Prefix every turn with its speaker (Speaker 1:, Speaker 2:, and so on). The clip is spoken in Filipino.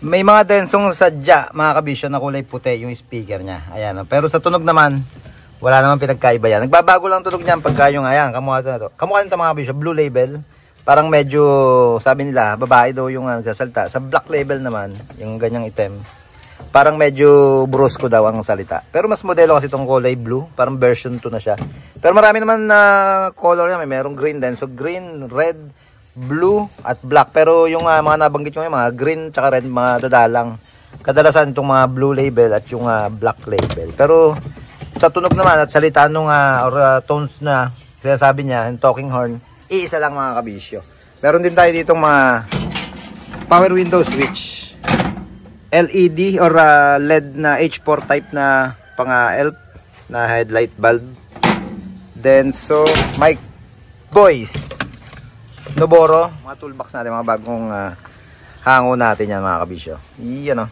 Speaker 1: May mga densong sadya, mga kabisyo, na kulay puti yung speaker niya. Ayan. Pero sa tunog naman, wala naman pinagkaiba yan. Nagbabago lang tunog niyan pagka yung, ayan, kamukha na to. Kamukha nito mga kabisyo, blue label. Parang medyo, sabi nila, babae daw yung nagsasalta. Sa black label naman, yung ganyang item, parang medyo brusco daw ang salita. Pero mas modelo kasi itong kulay blue. Parang version 2 na siya. Pero marami naman na color niya. May merong green din. So green, red, blue at black. Pero yung mga nabanggit ko yung mga green tsaka red, mga dadalang. Kadalasan itong mga blue label at yung black label. Pero sa tunog naman at salita nung tones na sinasabi niya, yung talking horn, iisa lang mga kabisyo. Meron din tayo ditong mga power window switch. LED or LED na H4 type na pang ELF na headlight bulb. Then so mic voice Noboro, mga toolbox natin, mga bagong hango natin yan mga kabisyo. Yan o.